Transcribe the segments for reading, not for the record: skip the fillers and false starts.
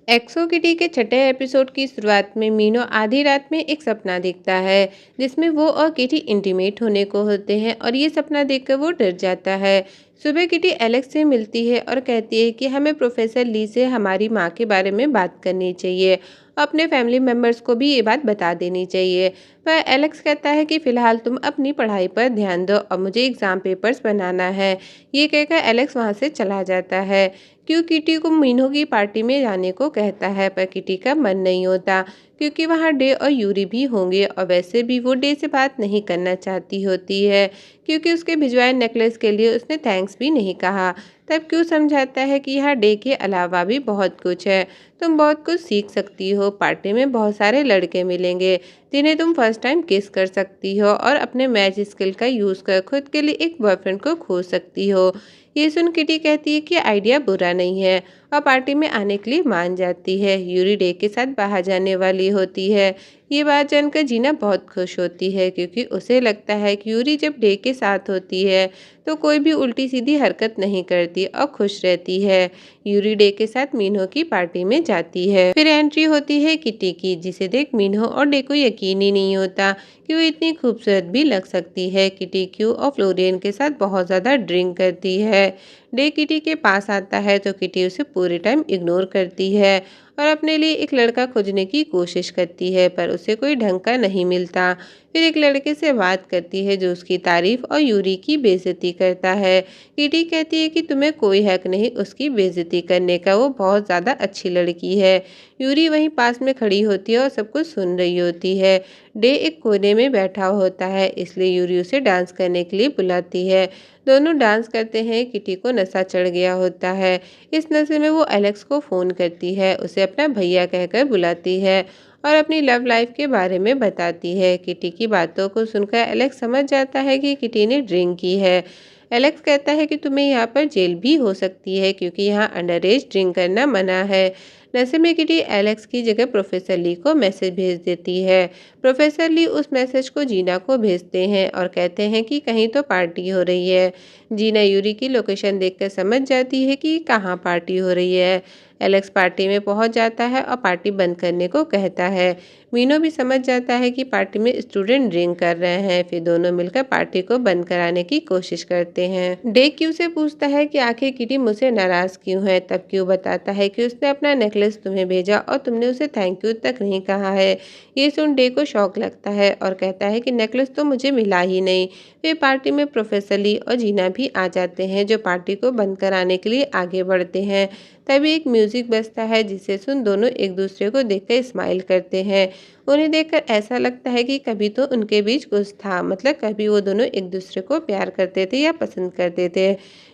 एक्सो kitty के छठे episode की शुरुआत में मीनो आधी रात में एक सपना देखता है जिसमें वो और किटी इंटीमेट होने को होते हैं और ये सपना देखकर वो डर जाता है। सुबह किटी एलेक्स से मिलती है और कहती है कि हमें प्रोफेसर ली से हमारी माँ के बारे में बात करनी चाहिए। अपने फैमिली मेम्बर्स को भी ये बात बता देनी चाहिए। पर एलेक्स कहता है कि फिलहाल तुम अपनी पढ़ाई पर ध्यान दो और मुझे एग्जाम पेपर्स बनाना है। ये कहकर एलेक्स वहाँ से चला जाता है। क्यों किटी को मीनू की पार्टी में जाने को कहता है, पर किटी का मन नहीं होता क्योंकि वहाँ डे और यूरी भी होंगे और वैसे भी वो डे से बात नहीं करना चाहती होती है क्योंकि उसके भिजवाए नेकलेस के लिए उसने थैंक्स भी नहीं कहा। तब क्यों समझाता है कि यहाँ डे के अलावा भी बहुत कुछ है, तुम बहुत कुछ सीख सकती हो, पार्टी में बहुत सारे लड़के मिलेंगे जिन्हें तुम फर्स्ट टाइम किस कर सकती हो और अपने मैच स्किल का यूज़ कर खुद के लिए एक बॉयफ्रेंड को खोज सकती हो। ये सुन किटी कहती है कि आइडिया बुरा नहीं है और पार्टी में आने के लिए मान जाती है। यूरी डे के साथ बाहर जाने वाली होती है। ये बात जानकर जीना बहुत खुश होती है क्योंकि उसे लगता है कि यूरी जब डे के साथ होती है तो कोई भी उल्टी सीधी हरकत नहीं करती और खुश रहती है। यूरी डे के साथ मीनू की पार्टी में जाती है। फिर एंट्री होती है किटी की, जिसे देख मीनू और डे को यकीन ही नहीं होता कि वो इतनी खूबसूरत भी लग सकती है। किटी क्यू और फ्लोरियन के साथ बहुत ज़्यादा ड्रिंक करती है। डे किटी के पास आता है तो किटी उसे पूरे टाइम इग्नोर करती है और अपने लिए एक लड़का खोजने की कोशिश करती है, पर उसे कोई ढंग का नहीं मिलता। फिर एक लड़के से बात करती है जो उसकी तारीफ और यूरी की बेइज्जती करता है। किटी कहती है कि तुम्हें कोई हक नहीं उसकी बेइज्जती करने का, वो बहुत ज़्यादा अच्छी लड़की है। यूरी वहीं पास में खड़ी होती है और सब कुछ सुन रही होती है। डे एक कोने में बैठा होता है, इसलिए यूरी उसे डांस करने के लिए बुलाती है। दोनों डांस करते हैं। किटी को नशा चढ़ गया होता है। इस नशे में वो एलेक्स को फ़ोन करती है, उसे अपना भैया कहकर बुलाती है और अपनी लव लाइफ के बारे में बताती है। किटी की बातों को सुनकर एलेक्स समझ जाता है कि किटी ने ड्रिंक की है। एलेक्स कहता है कि तुम्हें यहाँ पर जेल भी हो सकती है क्योंकि यहाँ अंडर एज ड्रिंक करना मना है। नशे में किटी एलेक्स की जगह प्रोफेसर ली को मैसेज भेज देती है। प्रोफेसर ली उस मैसेज को जीना को भेजते हैं और कहते हैं कि कहीं तो पार्टी हो रही है। जीना यूरी की लोकेशन देखकर समझ जाती है कि कहाँ पार्टी हो रही है। एलेक्स पार्टी में पहुंच जाता है और पार्टी बंद करने को कहता है। मीनो भी समझ जाता है कि पार्टी में स्टूडेंट ड्रिंक कर रहे हैं। फिर दोनों मिलकर पार्टी को बंद कराने की कोशिश करते हैं। डे क्यू से पूछता है कि आखिर किटी मुझसे नाराज क्यों है। तब क्यू बताता है कि उसने अपना नेकलेस तुम्हें भेजा और तुमने उसे थैंक यू तक नहीं कहा है। ये सुन डे को शौक लगता है और कहता है कि नेकलेस तो मुझे मिला ही नहीं। फिर पार्टी में प्रोफेसर ली और जीना भी आ जाते हैं जो पार्टी को बंद कराने के लिए आगे बढ़ते हैं। तभी एक म्यूजिक बजता है जिसे सुन दोनों एक दूसरे को देखकर स्माइल करते हैं। उन्हें देखकर ऐसा लगता है कि कभी तो उनके बीच कुछ था, मतलब कभी वो दोनों एक दूसरे को प्यार करते थे या पसंद करते थे।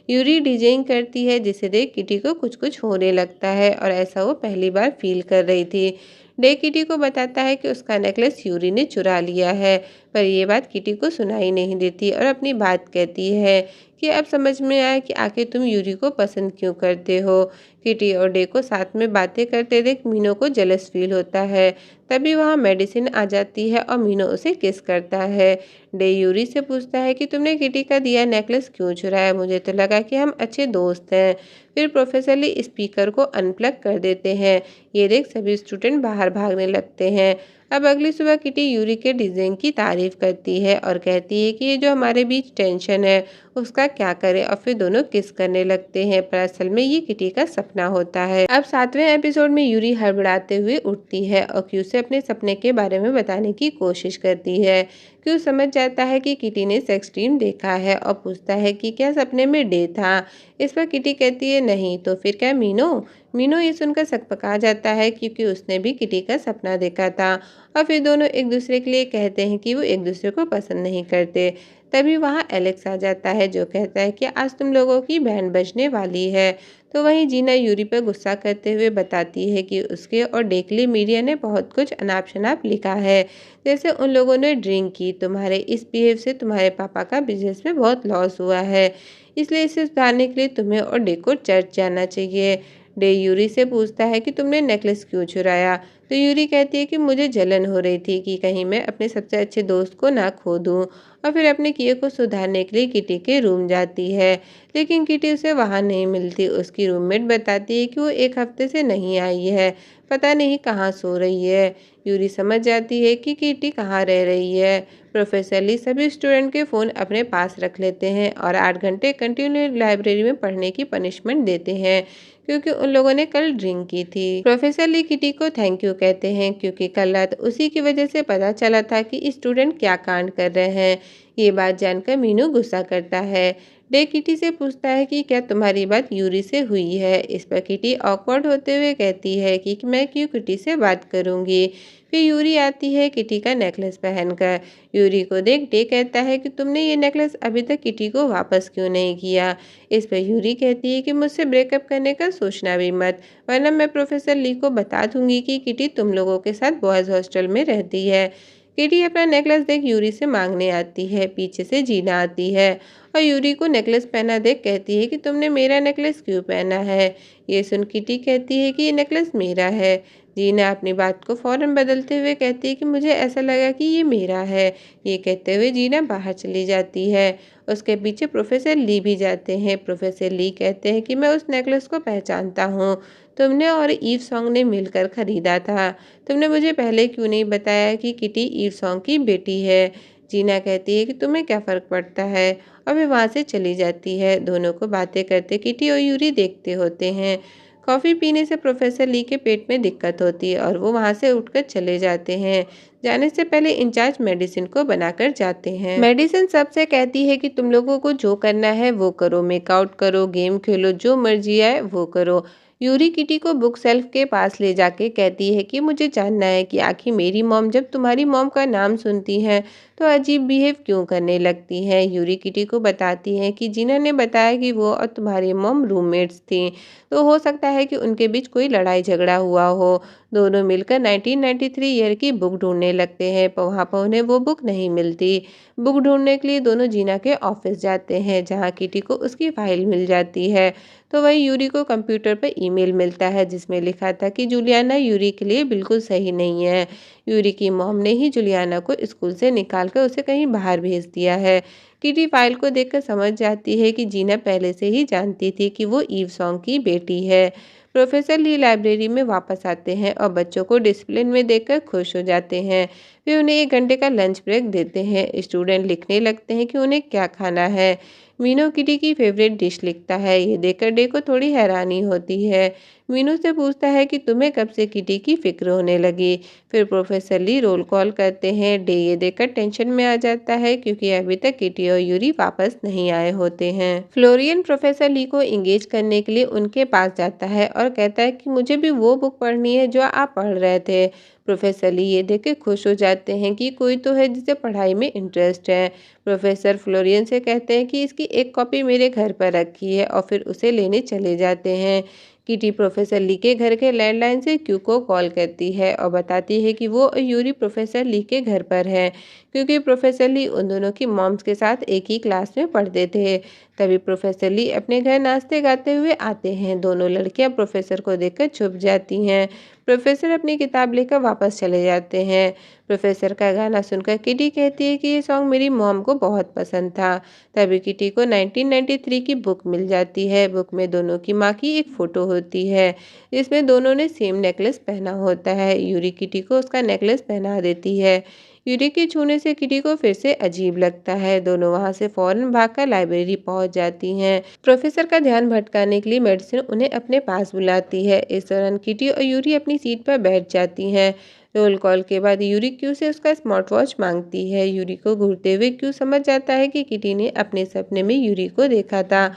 यूरी डीजेइंग करती है जिसे देख किटी को कुछ कुछ होने लगता है और ऐसा वो पहली बार फील कर रही थी। डे किटी को बताता है कि उसका नेकलेस यूरी ने चुरा लिया है, पर यह बात किटी को सुनाई नहीं देती और अपनी बात कहती है कि अब समझ में आया कि आखिर तुम यूरी को पसंद क्यों करते हो। किटी और डे को साथ में बातें करते देख मीनो को जेलस फील होता है। तभी वहाँ मेडिसिन आ जाती है और मीनो उसे किस करता है। डे यूरी से पूछता है कि तुमने किटी का दिया नेकलेस क्यों चुराया, मुझे तो लगा कि हम अच्छे दोस्त हैं। फिर प्रोफेसर ली स्पीकर को अनप्लग कर देते हैं। ये देख सभी स्टूडेंट बाहर भागने लगते हैं। अब अगली सुबह किटी यूरी के डिज़ाइन की तारीफ करती है और कहती है कि ये जो हमारे बीच टेंशन है उसका क्या करें, और फिर दोनों किस करने लगते हैं, पर असल में ये किटी का सपना होता है। अब 7वें एपिसोड में यूरी हड़बड़ाते हुए उठती है और क्यू से अपने सपने के बारे में बताने की कोशिश करती है। क्यू समझ जाता है कि किटी ने सेक्स ड्रीम देखा है और पूछता है कि क्या सपने में डे था। इस पर किटी कहती है नहीं, तो फिर क्या मीनो। मीनो ये सुनकर सकपका जाता है क्योंकि उसने भी किटी का सपना देखा था और फिर दोनों एक दूसरे के लिए कहते हैं कि वो एक दूसरे को पसंद नहीं करते। तभी वहाँ एलेक्स आ जाता है जो कहता है कि आज तुम लोगों की बैंड बजने वाली है। तो वहीं जीना यूरी पर गुस्सा करते हुए बताती है कि उसके और डेकली मीडिया ने बहुत कुछ अनाप शनाप लिखा है, जैसे उन लोगों ने ड्रिंक की, तुम्हारे इस बिहेव से तुम्हारे पापा का बिजनेस में बहुत लॉस हुआ है, इसलिए इसे सुधारने के लिए तुम्हें और डे को चर्च जाना चाहिए। डे यूरी से पूछता है कि तुमने नेकलेस क्यों चुराया। तो यूरी कहती है कि मुझे जलन हो रही थी कि कहीं मैं अपने सबसे अच्छे दोस्त को ना खो दूं। और फिर अपने किए को सुधारने के लिए किटी के रूम जाती है, लेकिन किटी उसे वहां नहीं मिलती। उसकी रूममेट बताती है कि वो एक हफ्ते से नहीं आई है, पता नहीं कहाँ सो रही है। यूरी समझ जाती है कि किटी कहाँ रह रही है। प्रोफेसर ली सभी स्टूडेंट के फ़ोन अपने पास रख लेते हैं और 8 घंटे कंटिन्यू लाइब्रेरी में पढ़ने की पनिशमेंट देते हैं, क्योंकि उन लोगों ने कल ड्रिंक की थी। प्रोफेसर ली किटी को थैंक यू कहते हैं, क्योंकि कल रात उसी की वजह से पता चला था कि स्टूडेंट क्या कांड कर रहे हैं। ये बात जानकर मीनू गुस्सा करता है। डे किटी से पूछता है कि क्या तुम्हारी बात यूरी से हुई है। इस पर किटी ऑकवर्ड होते हुए कहती है कि मैं क्यों किटी से बात करूंगी। फिर यूरी आती है किटी का नेकलेस पहनकर। यूरी को देख डे कहता है कि तुमने ये नेकलेस अभी तक किटी को वापस क्यों नहीं किया। इस पर यूरी कहती है कि मुझसे ब्रेकअप करने का सोचना भी मत, वरना मैं प्रोफेसर ली को बता दूंगी कि किटी तुम लोगों के साथ बॉयज हॉस्टल में रहती है। किटी अपना नेकलेस देख यूरी से मांगने आती है। पीछे से जीना आती है और यूरी को नेकलेस पहना देख कहती है कि तुमने मेरा नेकलेस क्यों पहना है। ये सुन किटी कहती है कि ये नेकलेस मेरा है। जीना अपनी बात को फौरन बदलते हुए कहती है कि मुझे ऐसा लगा कि ये मेरा है। ये कहते हुए जीना बाहर चली जाती है। उसके पीछे प्रोफेसर ली भी जाते हैं। प्रोफेसर ली कहते हैं कि मैं उस नेकलेस को पहचानता हूँ, तुमने और ईव सॉन्ग ने मिलकर खरीदा था। तुमने मुझे पहले क्यों नहीं बताया कि किटी ईव सॉन्ग की बेटी है। जीना कहती है कि तुम्हें क्या फ़र्क पड़ता है, और वे वहाँ से चली जाती है। दोनों को बातें करते किटी और यूरी देखते होते हैं। कॉफ़ी पीने से प्रोफेसर ली के पेट में दिक्कत होती है और वो वहाँ से उठकर चले जाते हैं। जाने से पहले इंचार्ज मेडिसिन को बनाकर जाते हैं। मेडिसिन सबसे कहती है कि तुम लोगों को जो करना है वो करो, मेकआउट करो, गेम खेलो, जो मर्जी आए वो करो। यूरी किटी को बुक शेल्फ के पास ले जाके कहती है कि मुझे जानना है कि आखिर मेरी मॉम जब तुम्हारी मॉम का नाम सुनती हैं तो अजीब बिहेव क्यों करने लगती है। यूरी किटी को बताती है कि जिना ने बताया कि वो और तुम्हारी मॉम रूममेट्स थी, तो हो सकता है कि उनके बीच कोई लड़ाई झगड़ा हुआ हो। दोनों मिलकर 1993 ईयर की बुक ढूंढने लगते हैं, पर वहाँ पर उन्हें वो बुक नहीं मिलती। बुक ढूंढने के लिए दोनों जीना के ऑफिस जाते हैं, जहाँ किटी को उसकी फाइल मिल जाती है। तो वहीं यूरी को कंप्यूटर पर ईमेल मिलता है, जिसमें लिखा था कि जूलियाना यूरी के लिए बिल्कुल सही नहीं है। यूरी की मॉम ने ही जूलियाना को स्कूल से निकालकर उसे कहीं बाहर भेज दिया है। किटी फाइल को देखकर समझ जाती है कि जीना पहले से ही जानती थी कि वो ईव सॉन्ग की बेटी है। प्रोफेसर ली लाइब्रेरी में वापस आते हैं और बच्चों को डिसिप्लिन में देखकर खुश हो जाते हैं। वे उन्हें 1 घंटे का लंच ब्रेक देते हैं। स्टूडेंट लिखने लगते हैं कि उन्हें क्या खाना है। मीनू किटी की फेवरेट डिश लिखता है। ये देखकर डे को थोड़ी हैरानी होती है। मीनू से पूछता है कि तुम्हें कब से किटी की फिक्र होने लगी। फिर प्रोफेसर ली रोल कॉल करते हैं। डे ये देखकर टेंशन में आ जाता है, क्योंकि अभी तक किटी और यूरी वापस नहीं आए होते हैं। फ्लोरियन प्रोफेसर ली को इंगेज करने के लिए उनके पास जाता है और कहता है कि मुझे भी वो बुक पढ़नी है जो आप पढ़ रहे थे। प्रोफेसर ली ये देख के खुश हो जाते हैं कि कोई तो है जिसे पढ़ाई में इंटरेस्ट है। प्रोफेसर फ्लोरियन से कहते हैं कि इसकी एक कॉपी मेरे घर पर रखी है, और फिर उसे लेने चले जाते हैं। किटी प्रोफेसर ली के घर के लैंडलाइन से क्यू को कॉल करती है और बताती है कि वो और यूरी प्रोफेसर ली के घर पर है, क्योंकि प्रोफेसर ली उन दोनों की मॉम्स के साथ एक ही क्लास में पढ़ते थे। तभी प्रोफेसर ली अपने घर नाचते गाते हुए आते हैं। दोनों लड़कियां प्रोफेसर को देखकर छुप जाती हैं। प्रोफेसर अपनी किताब लेकर वापस चले जाते हैं। प्रोफेसर का गाना सुनकर किटी कहती है कि ये सॉन्ग मेरी मॉम को बहुत पसंद था। तभी किटी को 1993 की बुक मिल जाती है। बुक में दोनों की माँ की एक फ़ोटो होती है, जिसमें दोनों ने सेम नेकलेस पहना होता है। यूरी किटी को उसका नेकलेस पहना देती है। यूरी के छूने से किटी को फिर से अजीब लगता है। दोनों वहां से फौरन भागकर लाइब्रेरी पहुंच जाती हैं। प्रोफेसर का ध्यान भटकाने के लिए मेडिसिन उन्हें अपने पास बुलाती है। इस दौरान किटी और यूरी अपनी सीट पर बैठ जाती हैं। रोल कॉल के बाद यूरी क्यू से उसका स्मार्ट वॉच मांगती है। यूरी को घूरते हुए क्यू समझ जाता है कि किटी ने अपने सपने में यूरी को देखा था।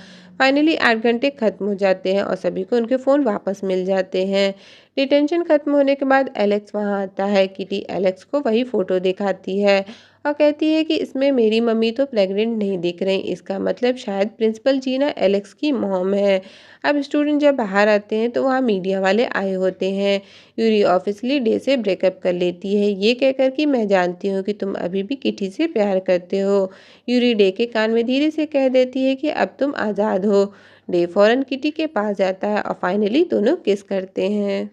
फाइनली 8 घंटे खत्म हो जाते हैं और सभी को उनके फ़ोन वापस मिल जाते हैं। डिटेंशन खत्म होने के बाद एलेक्स वहां आता है। किटी एलेक्स को वही फ़ोटो दिखाती है और कहती है कि इसमें मेरी मम्मी तो प्रेग्नेंट नहीं दिख रही, इसका मतलब शायद प्रिंसिपल जीना एलेक्स की मॉम है। अब स्टूडेंट जब बाहर आते हैं तो वहाँ मीडिया वाले आए होते हैं। यूरी ऑफिशियली डे से ब्रेकअप कर लेती है, ये कहकर कि मैं जानती हूँ कि तुम अभी भी किटी से प्यार करते हो। यूरी डे के कान में धीरे से कह देती है कि अब तुम आज़ाद हो। डे फौरन किटी के पास जाता है और फाइनली दोनों किस करते हैं।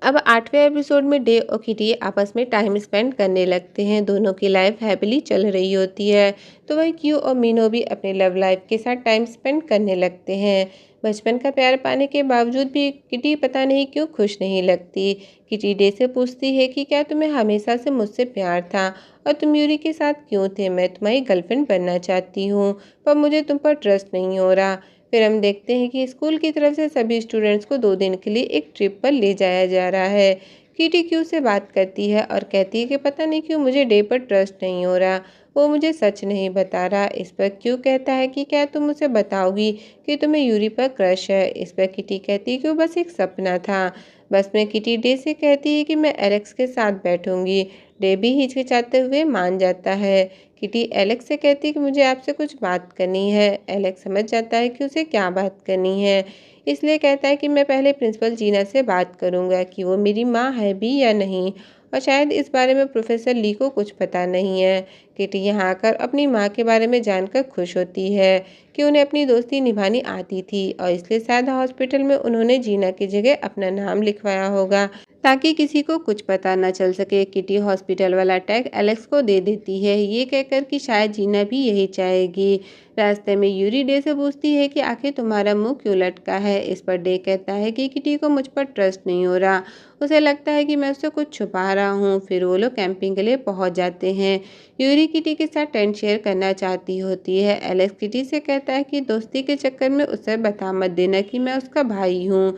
अब 8वें एपिसोड में डे और किटी आपस में टाइम स्पेंड करने लगते हैं। दोनों की लाइफ हैप्पीली चल रही होती है, तो वही क्यू और मीनो भी अपने लव लाइफ के साथ टाइम स्पेंड करने लगते हैं। बचपन का प्यार पाने के बावजूद भी किटी पता नहीं क्यों खुश नहीं लगती। किटी डे से पूछती है कि क्या तुम्हें हमेशा से मुझसे प्यार था और तुम यूरी के साथ क्यों थे? मैं तुम्हारी गर्लफ्रेंड बनना चाहती हूँ, पर मुझे तुम पर ट्रस्ट नहीं हो रहा। फिर हम देखते हैं कि स्कूल की तरफ से सभी स्टूडेंट्स को 2 दिन के लिए एक ट्रिप पर ले जाया जा रहा है। किटी क्यू से बात करती है और कहती है कि पता नहीं क्यों मुझे डे पर ट्रस्ट नहीं हो रहा, वो मुझे सच नहीं बता रहा। इस पर क्यू कहता है कि क्या तुम मुझे बताओगी कि तुम्हें यूरी पर क्रश है? इस पर किटी कहती है कि वो बस एक सपना था। बस में किटी डे से कहती है कि मैं एलेक्स के साथ बैठूंगी। डे भी हिचकिचाते हुए मान जाता है। किटी एलेक्स से कहती है कि मुझे आपसे कुछ बात करनी है। एलेक्स समझ जाता है कि उसे क्या बात करनी है, इसलिए कहता है कि मैं पहले प्रिंसिपल जीना से बात करूंगा कि वो मेरी माँ है भी या नहीं, और शायद इस बारे में प्रोफेसर ली को कुछ पता नहीं है। किटी यहाँ आकर अपनी माँ के बारे में जानकर खुश होती है कि उन्हें अपनी दोस्ती निभानी आती थी, और इसलिए शायद हॉस्पिटल में उन्होंने जीना की जगह अपना नाम लिखवाया होगा ताकि किसी को कुछ पता न चल सके। किटी हॉस्पिटल वाला टैग एलेक्स को दे देती है, ये कहकर कि शायद जीना भी यही चाहेगी। रास्ते में यूरी डे से पूछती है कि आखिर तुम्हारा मुंह क्यों लटका है? इस पर डे कहता है कि किटी को मुझ पर ट्रस्ट नहीं हो रहा, उसे लगता है कि मैं उससे कुछ छुपा रहा हूँ। फिर वो लोग कैंपिंग के लिए पहुंच जाते हैं। यूरी किटी के साथ टेंट शेयर करना चाहती होती है। एलेक्स किटी से कहता है कि दोस्ती के चक्कर में उसे बता मत देना कि मैं उसका भाई हूँ।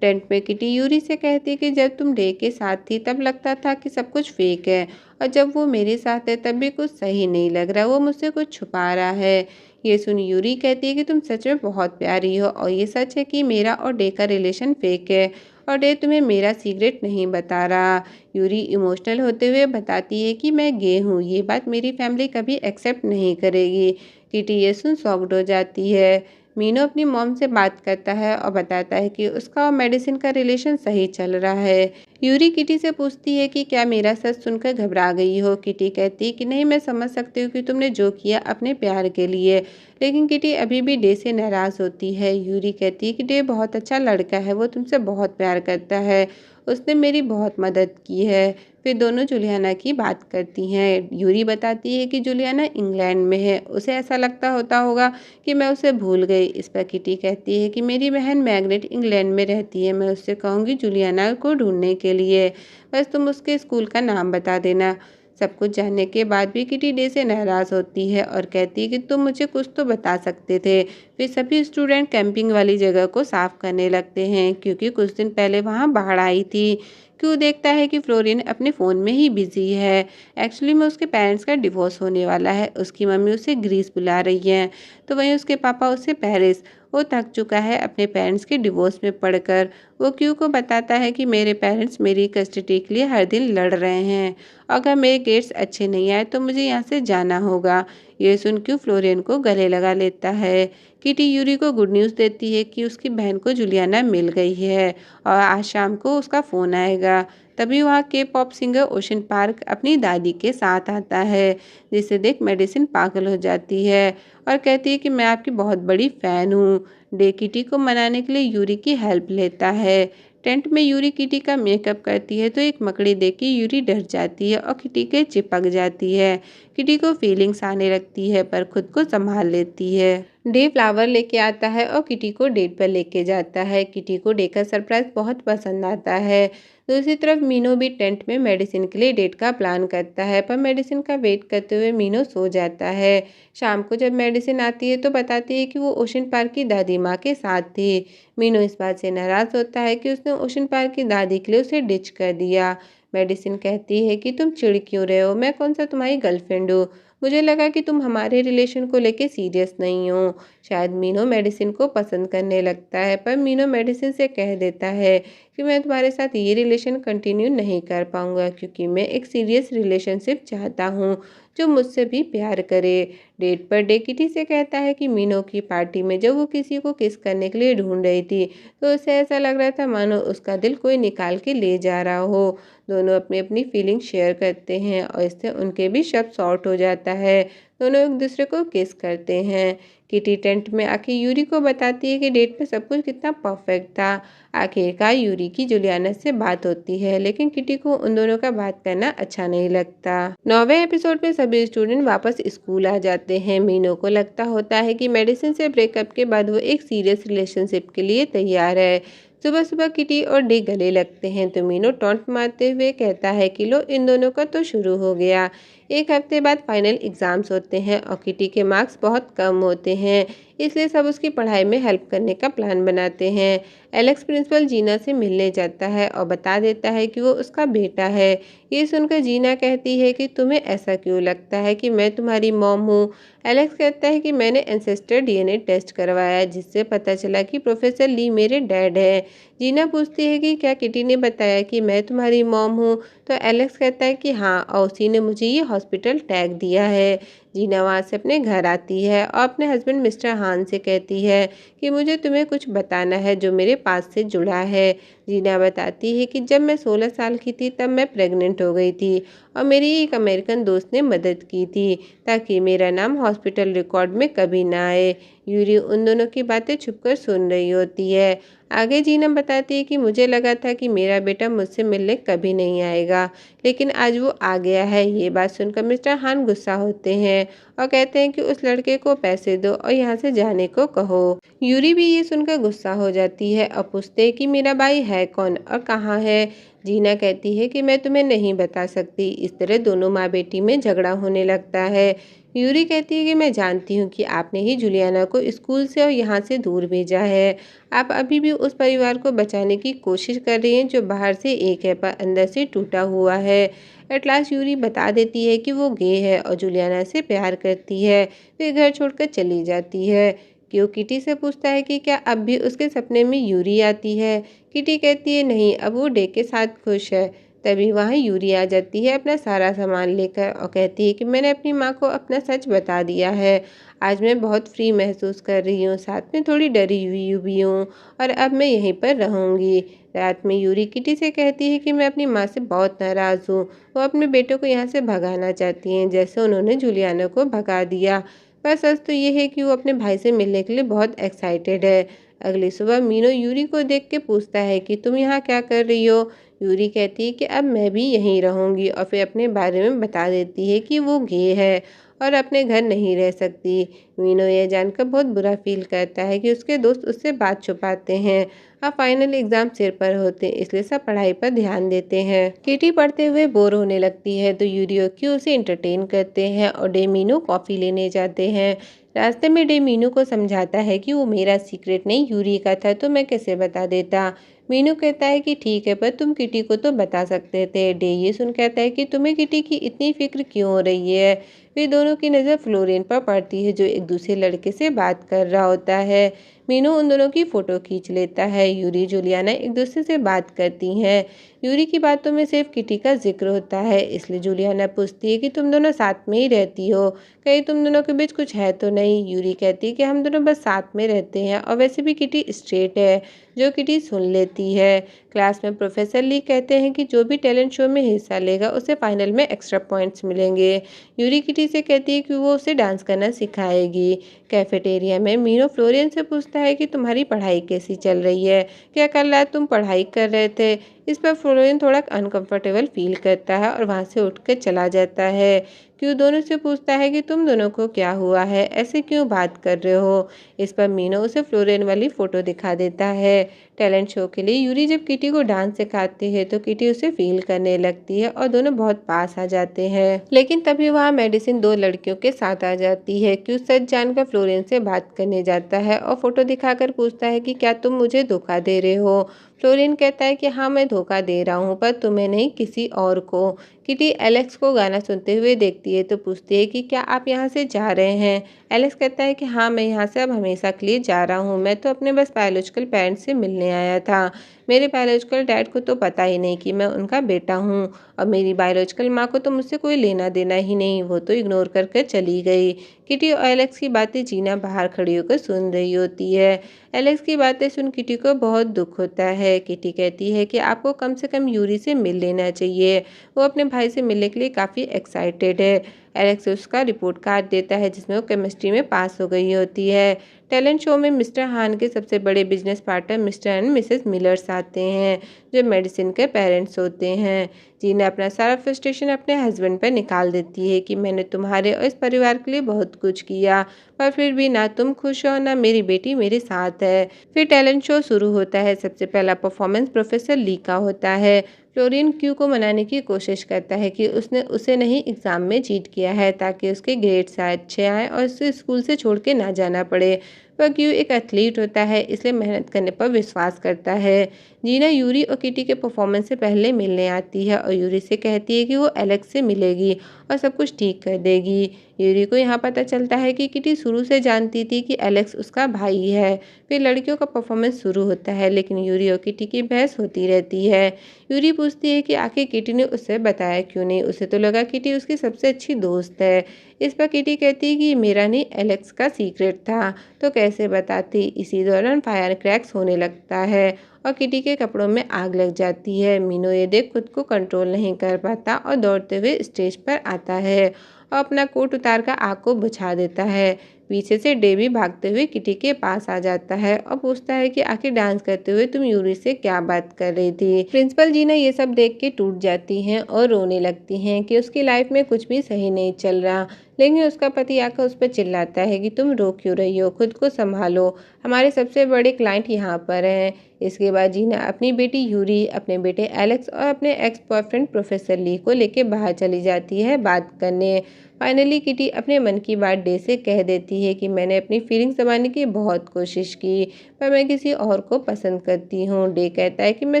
टेंट में किटी यूरी से कहती है कि जब तुम डे के साथ थी तब लगता था कि सब कुछ फेक है, और जब वो मेरे साथ है तब भी कुछ सही नहीं लग रहा, वो मुझसे कुछ छुपा रहा है। ये सुन यूरी कहती है कि तुम सच में बहुत प्यारी हो, और ये सच है कि मेरा और डे का रिलेशन फेक है और डे तुम्हें मेरा सीक्रेट नहीं बता रहा। यूरी इमोशनल होते हुए बताती है कि मैं गे हूँ, ये बात मेरी फैमिली कभी एक्सेप्ट नहीं करेगी। किटी ये सुन शॉक्ड हो जाती है। मीनू अपनी मॉम से बात करता है और बताता है कि उसका और मेडिसिन का रिलेशन सही चल रहा है। यूरी किटी से पूछती है कि क्या मेरा सच सुनकर घबरा गई हो? किटी कहती है कि नहीं, मैं समझ सकती हूँ कि तुमने जो किया अपने प्यार के लिए, लेकिन किटी अभी भी डे से नाराज़ होती है। यूरी कहती है कि डे बहुत अच्छा लड़का है, वो तुमसे बहुत प्यार करता है, उसने मेरी बहुत मदद की है। फिर दोनों जुलियाना की बात करती हैं। यूरी बताती है कि जुलियाना इंग्लैंड में है, उसे ऐसा लगता होता होगा कि मैं उसे भूल गई। इस पर किटी कहती है कि मेरी बहन मैग्नेट इंग्लैंड में रहती है, मैं उससे कहूँगी जुलियाना को ढूंढने के लिए, बस तुम उसके स्कूल का नाम बता देना। सब कुछ जानने के बाद भी किटी डे से नाराज़ होती है और कहती है कि तुम मुझे कुछ तो बता सकते थे। फिर सभी स्टूडेंट कैंपिंग वाली जगह को साफ करने लगते हैं क्योंकि कुछ दिन पहले वहाँ बाढ़ आई थी। क्यों देखता है कि फ्लोरिन अपने फ़ोन में ही बिजी है। एक्चुअली में उसके पेरेंट्स का डिवोर्स होने वाला है, उसकी मम्मी उसे ग्रीस बुला रही है, तो वहीं उसके पापा उसे पेरिस। वो थक चुका है अपने पेरेंट्स के डिवोर्स में पढ़कर। वो क्यू को बताता है कि मेरे पेरेंट्स मेरी कस्टडी के लिए हर दिन लड़ रहे हैं, अगर मेरे ग्रेड्स अच्छे नहीं आए तो मुझे यहाँ से जाना होगा। ये सुन क्यू फ्लोरियन को गले लगा लेता है। किटी यूरी को गुड न्यूज़ देती है कि उसकी बहन को जुलियाना मिल गई है और आज शाम को उसका फ़ोन आएगा। तभी वहाँ के पॉप सिंगर ओशन पार्क अपनी दादी के साथ आता है, जिसे देख मेडिसिन पागल हो जाती है और कहती है कि मैं आपकी बहुत बड़ी फ़ैन हूँ। डे किटी को मनाने के लिए यूरी की हेल्प लेता है। टेंट में यूरी किटी का मेकअप करती है तो एक मकड़ी देख के यूरी डर जाती है और किटी के चिपक जाती है। किटी को फीलिंग्स आने लगती है पर खुद को संभाल लेती है। डे फ्लावर लेके आता है और किटी को डेट पर लेके जाता है। किटी को डे का सरप्राइज बहुत पसंद आता है। दूसरी तरफ मीनू भी टेंट में मेडिसिन के लिए डेट का प्लान करता है, पर मेडिसिन का वेट करते हुए मीनू सो जाता है। शाम को जब मेडिसिन आती है तो बताती है कि वो ओशन पार्क की दादी माँ के साथ थी। मीनू इस बात से नाराज़ होता है कि उसने ओशन पार्क की दादी के लिए उसे डिच कर दिया। मेडिसिन कहती है कि तुम चिढ़ क्यों रहे हो, मैं कौन सा तुम्हारी गर्लफ्रेंड हूँ, मुझे लगा कि तुम हमारे रिलेशन को लेके सीरियस नहीं हो। शायद मीनू मेडिसिन को पसंद करने लगता है, पर मीनू मेडिसिन से कह देता है कि मैं तुम्हारे साथ ये रिलेशन कंटिन्यू नहीं कर पाऊंगा क्योंकि मैं एक सीरियस रिलेशनशिप चाहता हूँ जो मुझसे भी प्यार करे। डेट पर डे किटी से कहता है कि मीनू की पार्टी में जब वो किसी को किस करने के लिए ढूंढ रही थी तो उसे ऐसा लग रहा था मानो उसका दिल कोई निकाल के ले जा रहा हो। दोनों अपनी अपनी फीलिंग शेयर करते हैं और इससे उनके भी शब्द शॉर्ट हो जाता है। दोनों एक दूसरे को किस करते हैं। किटी टेंट में आके यूरी को बताती है कि डेट में सब कुछ कितना परफेक्ट था। आखिरकार यूरी की जूलियाना से बात होती है, लेकिन किटी को उन दोनों का बात करना अच्छा नहीं लगता। 9वें एपिसोड में सभी स्टूडेंट वापस स्कूल आ जाते हैं। मीनू को लगता होता है कि मेडिसिन से ब्रेकअप के बाद वो एक सीरियस रिलेशनशिप के लिए तैयार है। सुबह सुबह किटी और डी गले लगते हैं तो मीनू टॉन्ट मारते हुए कहता है कि लो, इन दोनों का तो शुरू हो गया। एक हफ्ते बाद फाइनल एग्जाम्स होते हैं और किटी के मार्क्स बहुत कम होते हैं, इसलिए सब उसकी पढ़ाई में हेल्प करने का प्लान बनाते हैं। एलेक्स प्रिंसिपल जीना से मिलने जाता है और बता देता है कि वो उसका बेटा है। ये सुनकर जीना कहती है कि तुम्हें ऐसा क्यों लगता है कि मैं तुम्हारी मॉम हूँ। एलेक्स कहता है कि मैंने एंसेस्टर डीएनए टेस्ट करवाया, जिससे पता चला कि प्रोफेसर ली मेरे डैड हैं। जीना पूछती है कि क्या किटी ने बताया कि मैं तुम्हारी मॉम हूँ, तो एलेक्स कहता है कि हाँ, और उसी ने मुझे ये हॉस्पिटल टैग दिया है। जीना वहाँ से अपने घर आती है और अपने हस्बैंड मिस्टर हान से कहती है कि मुझे तुम्हें कुछ बताना है जो मेरे पास से जुड़ा है। जीना बताती है कि जब मैं 16 साल की थी तब मैं प्रेग्नेंट हो गई थी और मेरी एक अमेरिकन दोस्त ने मदद की थी ताकि मेरा नाम हॉस्पिटल रिकॉर्ड में कभी ना आए। यूरी उन दोनों की बातें छुपकर सुन रही होती है। आगे जीनम बताती है कि मुझे लगा था कि मेरा बेटा मुझसे मिलने कभी नहीं आएगा, लेकिन आज वो आ गया है। ये बात सुनकर मिस्टर हान गुस्सा होते हैं और कहते हैं कि उस लड़के को पैसे दो और यहाँ से जाने को कहो। यूरी भी ये सुनकर गुस्सा हो जाती है और पूछते हैं कि मेरा भाई है कौन और कहाँ है। जीना कहती है कि मैं तुम्हें नहीं बता सकती। इस तरह दोनों माँ बेटी में झगड़ा होने लगता है। यूरी कहती है कि मैं जानती हूँ कि आपने ही जूलियाना को स्कूल से और यहाँ से दूर भेजा है। आप अभी भी उस परिवार को बचाने की कोशिश कर रही हैं जो बाहर से एक है पर अंदर से टूटा हुआ है। एट लास्ट यूरी बता देती है कि वो गे है और जूलियाना से प्यार करती है। वे घर छोड़कर चली जाती है। क्यों किटी से पूछता है कि क्या अब भी उसके सपने में यूरी आती है। किटी कहती है नहीं, अब वो डे के साथ खुश है। तभी वहाँ यूरी आ जाती है अपना सारा सामान लेकर और कहती है कि मैंने अपनी माँ को अपना सच बता दिया है। आज मैं बहुत फ्री महसूस कर रही हूँ, साथ में थोड़ी डरी हुई भी हूँ और अब मैं यहीं पर रहूँगी। रात में यूरी किटी से कहती है कि मैं अपनी माँ से बहुत नाराज़ हूँ। वो अपने बेटे को यहाँ से भगाना चाहती हैं, जैसे उन्होंने जूलियाना को भगा दिया। पर सच तो ये है कि वो अपने भाई से मिलने के लिए बहुत एक्साइटेड है। अगली सुबह मीनो यूरी को देख के पूछता है कि तुम यहाँ क्या कर रही हो। यूरी कहती है कि अब मैं भी यहीं रहूँगी और फिर अपने बारे में बता देती है कि वो गे है और अपने घर नहीं रह सकती। मीनो यह जानकर बहुत बुरा फील करता है कि उसके दोस्त उससे बात छुपाते हैं। अब फाइनल एग्जाम सिर पर होते हैं, इसलिए सब पढ़ाई पर ध्यान देते हैं। किटी पढ़ते हुए बोर होने लगती है तो यूरी और क्यू उसे एंटरटेन करते हैं और डेमीनो कॉफ़ी लेने जाते हैं। रास्ते में डेमीनो को समझाता है कि वो मेरा सीक्रेट नहीं यूरी का था, तो मैं कैसे बता देता। मीनू कहता है कि ठीक है, पर तुम किटी को तो बता सकते थे। डे ये सुन कहता है कि तुम्हें किटी की इतनी फिक्र क्यों हो रही है। वे दोनों की नज़र फ्लोरेन पर पड़ती है जो एक दूसरे लड़के से बात कर रहा होता है। मीनू उन दोनों की फ़ोटो खींच लेता है। यूरी जूलियाना एक दूसरे से बात करती हैं। यूरी की बातों में सिर्फ किटी का जिक्र होता है, इसलिए जूलियाना पूछती है कि तुम दोनों साथ में ही रहती हो, कहीं तुम दोनों के बीच कुछ है तो नहीं। यूरी कहती है कि हम दोनों बस साथ में रहते हैं और वैसे भी किटी स्ट्रेट है, जो किटी सुन लेती है। क्लास में प्रोफेसर ली कहते हैं कि जो भी टैलेंट शो में हिस्सा लेगा उसे फाइनल में एक्स्ट्रा पॉइंट्स मिलेंगे। यूरी किटी से कहती है कि वो उसे डांस करना सिखाएगी। कैफेटेरिया में मीनो फ्लोरियन से पूछता है कि तुम्हारी पढ़ाई कैसी चल रही है, क्या कल रात तुम पढ़ाई कर रहे थे। इस पर फ्लोरियन थोड़ा अनकंफर्टेबल फील करता है और वहाँ से उठकर चला जाता है। क्यों दोनों से पूछता है कि तुम दोनों को क्या हुआ है, ऐसे क्यों बात कर रहे हो। इस पर मीनो उसे फ्लोरियन वाली फ़ोटो दिखा देता है। टैलेंट शो के लिए यूरी जब किटी को डांस सिखाती है तो किटी उसे फील करने लगती है और दोनों बहुत पास आ जाते हैं। लेकिन तभी वहाँ मेडिसिन दो लड़कियों के साथ आ जाती है। क्यों सच जानकर फ्लोरियन से बात करने जाता है और फोटो दिखाकर पूछता है कि क्या तुम मुझे धोखा दे रहे हो। फ्लोरिन कहता है कि हाँ, मैं धोखा दे रहा हूँ, पर तुम्हें नहीं, किसी और को। किटी एलेक्स को गाना सुनते हुए देखती है तो पूछती है कि क्या आप यहाँ से जा रहे हैं। एलेक्स कहता है कि हाँ, मैं यहाँ से अब हमेशा के लिए जा रहा हूँ, मैं तो अपने बस बायोलॉजिकल पेरेंट्स से मिलने आया था। मेरे बायोलॉजिकल डैड को तो पता ही नहीं कि मैं उनका बेटा हूँ और मेरी बायोलॉजिकल माँ को तो मुझसे कोई लेना देना ही नहीं, वो तो इग्नोर करके चली गई। किटी और एलेक्स की बातें जीना बाहर खड़ी होकर सुन रही होती है। एलेक्स की बातें सुन किटी को बहुत दुख होता है। किटी कहती है कि आपको कम से कम यूरी से मिल लेना चाहिए, वो अपने भाई से मिलने के लिए काफ़ी एक्साइटेड है। एलेक्स उसका रिपोर्ट कार्ड देता है जिसमें वो केमिस्ट्री में पास हो गई होती है। टैलेंट शो में मिस्टर हान के सबसे बड़े business partner mister and Mrs millers आते हैं, जो मेडिसिन के पेरेंट्स होते हैं। जीना अपना सारा फ्रस्ट्रेशन अपने हस्बैंड पर निकाल देती है कि मैंने तुम्हारे और इस परिवार के लिए बहुत कुछ किया, पर फिर भी ना तुम खुश हो ना मेरी बेटी मेरे साथ है। फिर टैलेंट शो शुरू होता है। सबसे पहला परफॉर्मेंस प्रोफेसर ली का होता है। फ्लोरिन क्यू को मनाने की कोशिश करता है कि उसने उसे नहीं एग्ज़ाम में चीट किया है ताकि उसके ग्रेड्स अच्छे आएँ और उसे स्कूल से छोड़ के ना जाना पड़े। पर क्यू एक एथलीट होता है, इसलिए मेहनत करने पर विश्वास करता है। जीना यूरी और किटी के परफॉर्मेंस से पहले मिलने आती है और यूरी से कहती है कि वो एलेक्स से मिलेगी और सब कुछ ठीक कर देगी। यूरी को यहाँ पता चलता है कि किटी शुरू से जानती थी कि एलेक्स उसका भाई है। फिर लड़कियों का परफॉर्मेंस शुरू होता है, लेकिन यूरी और किटी की बहस होती रहती है। यूरी पूछती है कि आखिर किटी ने उससे बताया क्यों नहीं, उसे तो लगा किटी उसकी सबसे अच्छी दोस्त है। इस पर किटी कहती है कि मेरा नहीं एलेक्स का सीक्रेट था, तो कैसे बताती। इसी दौरान फायर क्रैक्स होने लगता है और किटी के कपड़ों में आग लग जाती है। मीनो ये देख खुद को कंट्रोल नहीं कर पाता और दौड़ते हुए स्टेज पर आता है और अपना कोट उतार कर आग को बुझा देता है। पीछे से डेवी भागते हुए किटी के पास आ जाता है और पूछता है कि आखिर डांस करते हुए तुम यूरी से क्या बात कर रही थी। प्रिंसिपल जीना ये सब देख के टूट जाती हैं और रोने लगती हैं कि उसकी लाइफ में कुछ भी सही नहीं चल रहा। लेकिन उसका पति आकर उस पर चिल्लाता है कि तुम रो क्यों रही हो, खुद को संभालो, हमारे सबसे बड़े क्लाइंट यहाँ पर हैं। इसके बाद जीना अपनी बेटी यूरी, अपने बेटे एलेक्स और अपने एक्स बॉयफ्रेंड प्रोफेसर ली को लेके बाहर चली जाती है बात करने। फाइनली किटी अपने मन की बात डे से कह देती है कि मैंने अपनी फीलिंग्स दबाने की बहुत कोशिश की, पर मैं किसी और को पसंद करती हूँ। डे कहता है कि मैं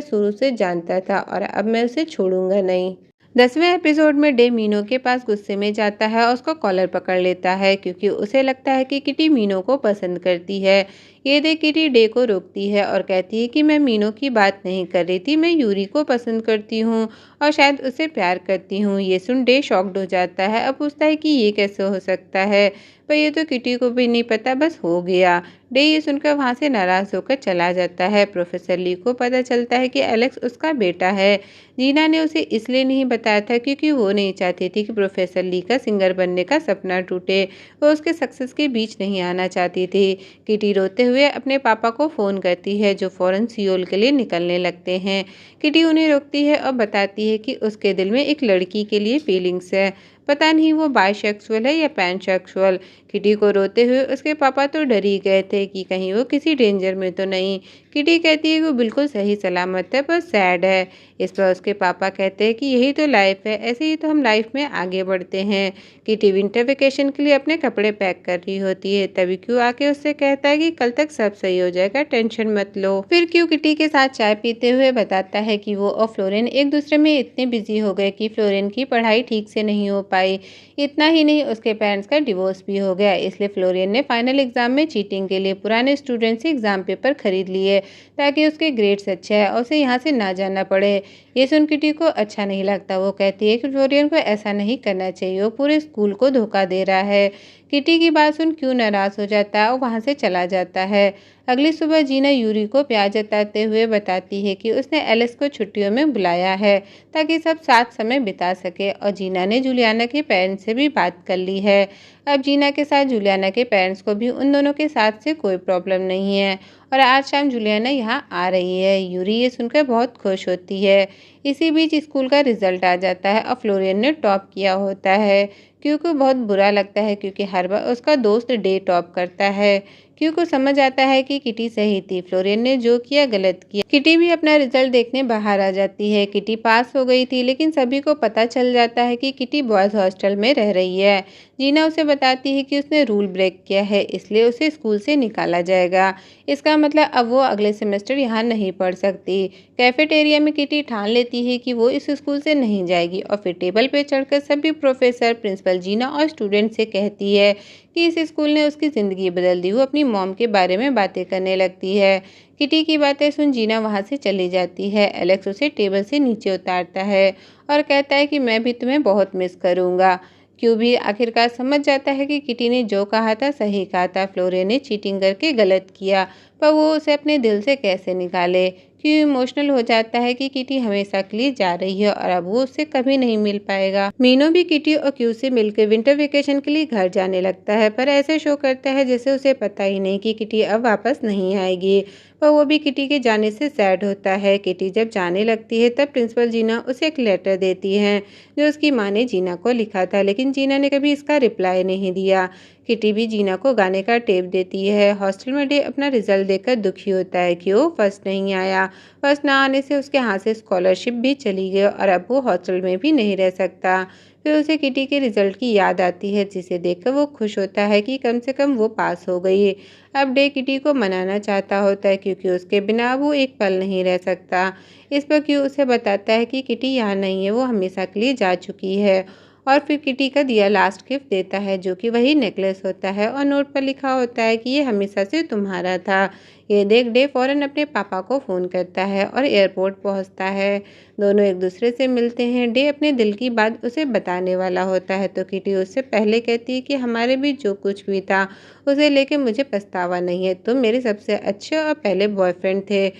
शुरू से जानता था और अब मैं उसे छोड़ूंगा नहीं। 10वें एपिसोड में डे मीनो के पास गुस्से में जाता है और उसका कॉलर पकड़ लेता है क्योंकि उसे लगता है कि किटी मीनो को पसंद करती है। ये देख किटी डे को रोकती है और कहती है कि मैं मीनो की बात नहीं कर रही थी, मैं यूरी को पसंद करती हूँ और शायद उसे प्यार करती हूँ। ये सुन डे शॉक्ड हो जाता है। अब पूछता है कि ये कैसे हो सकता है, पर ये तो किटी को भी नहीं पता, बस हो गया। डे ये सुनकर वहाँ से नाराज होकर चला जाता है। प्रोफेसर ली को पता चलता है कि एलेक्स उसका बेटा है। जीना ने उसे इसलिए नहीं बताया था क्योंकि वो नहीं चाहती थी कि प्रोफेसर ली का सिंगर बनने का सपना टूटे, वो उसके सक्सेस के बीच नहीं आना चाहती थी। किटी रोते हुए अपने पापा को फ़ोन करती है जो फ़ौरन सियोल के लिए निकलने लगते हैं। किटी उन्हें रोकती है और बताती है कि उसके दिल में एक लड़की के लिए फीलिंग्स है, पता नहीं वो बायसेक्सुअल है या पैनसेक्सुअल। किटी को रोते हुए उसके पापा तो डर ही गए थे कि कहीं वो किसी डेंजर में तो नहीं। किटी कहती है कि वो बिल्कुल सही सलामत है, पर सैड है। इस पर उसके पापा कहते हैं कि यही तो लाइफ है, ऐसे ही तो हम लाइफ में आगे बढ़ते हैं। किटी विंटर वेकेशन के लिए अपने कपड़े पैक कर रही होती है, तभी क्यों आके उससे कहता है कि कल तक सब सही हो जाएगा, टेंशन मत लो। फिर क्यों किटी के साथ चाय पीते हुए बताता है कि वो और फ्लोरेन एक दूसरे में इतने बिजी हो गए कि फ्लोरेन की पढ़ाई ठीक से नहीं हो पाई। इतना ही नहीं, उसके पेरेंट्स का डिवोर्स भी हो गया, इसलिए फ्लोरियन ने फाइनल एग्जाम में चीटिंग के लिए पुराने स्टूडेंट से एग्जाम पेपर खरीद लिए ताकि उसके ग्रेड्स अच्छे आए और उसे यहाँ से ना जाना पड़े। ये सुन किटी को अच्छा नहीं लगता। वो कहती है कि फ्लोरियन को ऐसा नहीं करना चाहिए, वो पूरे स्कूल को धोखा दे रहा है। किटी की बात सुन क्यों नाराज हो जाता है और वहाँ से चला जाता है। अगली सुबह जीना यूरी को प्यार जताते हुए बताती है कि उसने एलिस को छुट्टियों में बुलाया है ताकि सब साथ समय बिता सके और जीना ने जूलियाना के पेरेंट्स से भी बात कर ली है। अब जीना के साथ जूलियाना के पेरेंट्स को भी उन दोनों के साथ से कोई प्रॉब्लम नहीं है और आज शाम जूलियाना यहाँ आ रही है। यूरी ये सुनकर बहुत खुश होती है। इसी बीच स्कूल का रिजल्ट आ जाता है और फ्लोरियन ने टॉप किया होता है। क्यू को बहुत बुरा लगता है क्योंकि हर बार उसका दोस्त डे टॉप करता है। क्यू को समझ आता है कि किटी सही थी, फ्लोरियन ने जो किया गलत किया। किटी भी अपना रिजल्ट देखने बाहर आ जाती है। किटी पास हो गई थी, लेकिन सभी को पता चल जाता है कि किटी बॉयज़ हॉस्टल में रह रही है। जीना उसे बताती है कि उसने रूल ब्रेक किया है, इसलिए उसे स्कूल से निकाला जाएगा। इसका मतलब अब वो अगले सेमेस्टर यहाँ नहीं पढ़ सकती। कैफेटेरिया में किटी ठान लेती है कि वो इस स्कूल से नहीं जाएगी और फिर टेबल पे चढ़कर सभी प्रोफेसर, प्रिंसिपल, जीना और स्टूडेंट से कहती है कि इस स्कूल ने उसकी ज़िंदगी बदल दी, वो अपनी मॉम के बारे में बातें करने लगती है। किटी की बातें सुन जीना वहाँ से चली जाती है। एलेक्स उसे टेबल से नीचे उतारता है और कहता है कि मैं भी तुम्हें बहुत मिस करूँगा। क्यों भी आखिरकार समझ जाता है कि किटी ने जो कहा था सही कहा था। फ्लोरिया ने चीटिंग करके गलत किया, पर वो उसे अपने दिल से कैसे निकाले। क्यों इमोशनल हो जाता है कि किटी हमेशा के लिए जा रही है और अब वो उससे कभी नहीं मिल पाएगा। मीनो भी किटी और क्यू से मिलकर विंटर वेकेशन के लिए घर जाने लगता है, पर ऐसे शो करता है जैसे उसे पता ही नहीं कि किटी अब वापस नहीं आएगी। पर वो भी किटी के जाने से सैड होता है। किटी जब जाने लगती है तब प्रिंसिपल जीना उसे एक लेटर देती है जो उसकी माँ ने जीना को लिखा था, लेकिन जीना ने कभी इसका रिप्लाई नहीं दिया। किटी भी जीना को गाने का टेप देती है। हॉस्टल में डे अपना रिजल्ट देखकर दुखी होता है कि वो फर्स्ट नहीं आया। फर्स्ट ना आने से उसके हाथ से स्कॉलरशिप भी चली गई और अब वो हॉस्टल में भी नहीं रह सकता। फिर उसे किटी के रिजल्ट की याद आती है, जिसे देखकर वो खुश होता है कि कम से कम वो पास हो गई। अब डे किटी को मनाना चाहता होता है क्योंकि उसके बिना वो एक पल नहीं रह सकता। इस पर क्यू उसे बताता है कि किटी यहाँ नहीं है, वो हमेशा के लिए जा चुकी है। और फिर किटी का दिया लास्ट गिफ्ट देता है जो कि वही नेकलेस होता है और नोट पर लिखा होता है कि ये हमेशा से तुम्हारा था। ये देख डे फौरन अपने पापा को फ़ोन करता है और एयरपोर्ट पहुंचता है। दोनों एक दूसरे से मिलते हैं। डे अपने दिल की बात उसे बताने वाला होता है तो किटी उससे पहले कहती है कि हमारे बीच जो कुछ भी था उसे लेके मुझे पछतावा नहीं है। तुम मेरे सबसे अच्छे और पहले बॉयफ्रेंड थे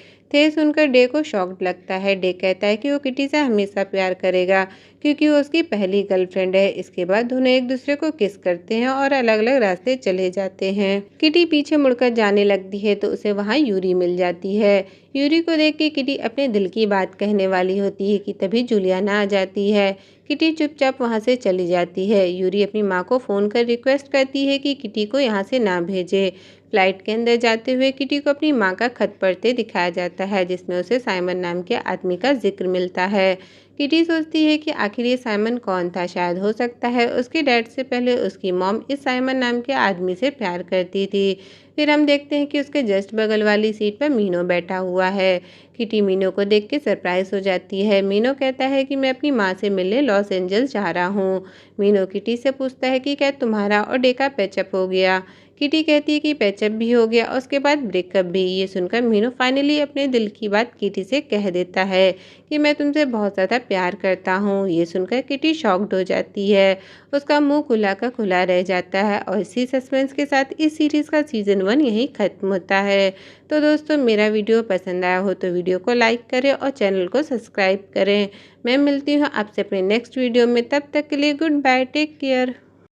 सुनकर डे को शॉक्ड लगता है। डे कहता है कि वो किटी से हमेशा प्यार करेगा क्योंकि वो उसकी पहली गर्लफ्रेंड है। इसके बाद दोनों एक दूसरे को किस करते हैं और अलग अलग रास्ते चले जाते हैं। किटी पीछे मुड़कर जाने लगती है तो उसे वहाँ यूरी मिल जाती है। यूरी को देख के किटी अपने दिल की बात कहने वाली होती है कि तभी जूलियाना आ जाती है। किटी चुपचाप वहाँ से चली जाती है। यूरी अपनी माँ को फ़ोन कर रिक्वेस्ट करती है कि किटी को यहाँ से ना भेजे। फ्लाइट के अंदर जाते हुए किटी को अपनी माँ का खत पढ़ते दिखाया जाता है जिसमें उसे साइमन नाम के आदमी का जिक्र मिलता है। किटी सोचती है कि आखिर ये साइमन कौन था। शायद हो सकता है उसके डैड से पहले उसकी मॉम इस साइमन नाम के आदमी से प्यार करती थी। फिर हम देखते हैं कि उसके जस्ट बगल वाली सीट पर मीनो बैठा हुआ है। किटी मीनो को देख के सरप्राइज हो जाती है। मीनो कहता है कि मैं अपनी माँ से मिलने लॉस एंजल्स जा रहा हूँ। मीनो किटी से पूछता है कि क्या तुम्हारा और डे का पैचअप हो गया। किटी कहती है कि पैचअप भी हो गया और उसके बाद ब्रेकअप भी। ये सुनकर मीनू फाइनली अपने दिल की बात किटी से कह देता है कि मैं तुमसे बहुत ज़्यादा प्यार करता हूँ। ये सुनकर किटी शॉक्ड हो जाती है। उसका मुंह खुला का खुला रह जाता है और इसी सस्पेंस के साथ इस सीरीज़ का सीज़न 1 यहीं ख़त्म होता है। तो दोस्तों मेरा वीडियो पसंद आया हो तो वीडियो को लाइक करें और चैनल को सब्सक्राइब करें। मैं मिलती हूँ आपसे अपने नेक्स्ट वीडियो में। तब तक के लिए गुड बाय, टेक केयर।